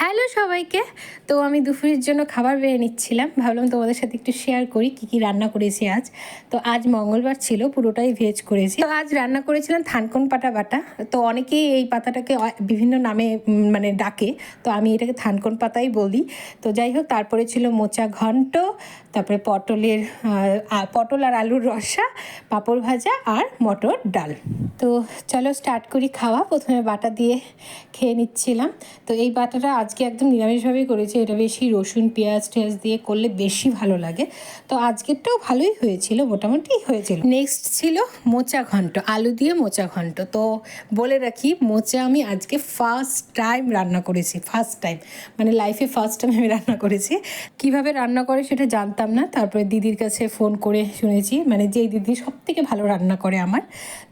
Hello সবাইকে। তো আমি দুপুরের জন্য খাবার বেড়ে নিচ্ছিলাম, ভাবলাম তোমাদের সাথে একটু শেয়ার করি কী কী রান্না করেছি আজ। তো আজ মঙ্গলবার ছিল, পুরোটাই ভেজ করেছি। তো আজ রান্না করেছিলাম থানকুন পাতা বাটা। তো অনেকেই এই পাতাটাকে বিভিন্ন নামে মানে ডাকে, তো আমি এটাকে থানকুন পাতাই বলি। তো যাই হোক, তারপরে ছিল মোচা ঘন্ট, তারপরে পটল আর আলুর রসা, পাঁপড় ভাজা আর মটর ডাল। তো চলো স্টার্ট করি খাওয়া। প্রথমে বাটা দিয়ে খেয়ে নিচ্ছিলাম। তো এই বাটাটা আজকে একদম নিরামিষভাবেই করেছি, এটা বেশি রসুন পেঁয়াজ টেয়াজ দিয়ে করলে বেশি ভালো লাগে। তো আজকেরটাও ভালোই হয়েছিল, মোটামুটি হয়েছিল। নেক্সট ছিল মোচা ঘন্ট, আলু দিয়ে মোচা ঘন্ট। তো বলে রাখি, মোচা আমি আজকে ফার্স্ট টাইম রান্না করেছি, ফার্স্ট টাইম মানে লাইফে ফার্স্ট টাইম আমি রান্না করেছি। কিভাবে রান্না করে সেটা জানতাম না, তারপরে দিদির কাছে ফোন করে শুনেছি, মানে যেই দিদি সবথেকে ভালো রান্না করে আমার,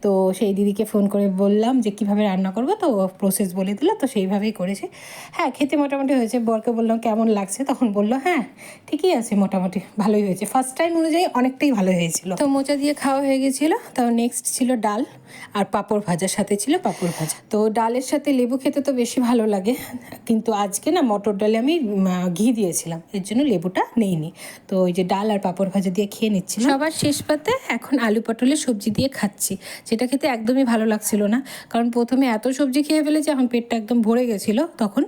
তো সেই দিদিকে ফোন করে বললাম যে কীভাবে রান্না করবো, তো প্রসেস বলে দিল, তো সেইভাবেই করেছে। হ্যাঁ, খেতে মোটামুটি হয়েছে। বরকে বললাম কেমন লাগছে, তখন বললো হ্যাঁ ঠিকই আছে, মোটামুটি ভালোই হয়েছে, ফার্স্ট টাইম অনুযায়ী অনেকটাই ভালো হয়েছিল। তো মোচা দিয়ে খাওয়া হয়ে গেছিলো। তো নেক্সট ছিল ডাল আর পাঁপড় ভাজার সাথে ছিল পাঁপড় ভাজা। তো ডালের সাথে লেবু খেতে তো বেশি ভালো লাগে, কিন্তু আজকে না মটর ডালে আমি ঘি দিয়েছিলাম, এর জন্য লেবুটা নেইনি। তো ওই যে ডাল আর পাঁপড় ভাজা দিয়ে খেয়ে নিচ্ছি। সবার শেষ পাতে এখন আলু পটলের সবজি দিয়ে খাচ্ছি, যেটা খেতে একদমই ভালো লাগছিল না, কারণ প্রথমে এত সবজি খেয়ে ফেলেছি, এখন পেটটা একদম ভরে গেছিলো তখন,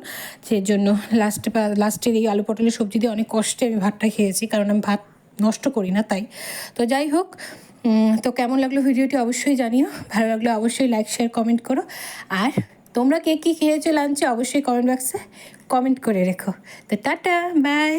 সেই জন্য লাস্টের এই আলু পটলের সবজি দিয়ে অনেক কষ্টে আমি ভাতটা খেয়েছি, কারণ আমি ভাত নষ্ট করি না তাই। তো যাই হোক, তো কেমন লাগলো ভিডিওটি অবশ্যই জানিও, ভালো লাগলে অবশ্যই লাইক শেয়ার কমেন্ট করো, আর তোমরা কে কী খেয়েছো লাঞ্চে অবশ্যই কমেন্ট বক্সে কমেন্ট করে রেখো। তো টাটা, বাই।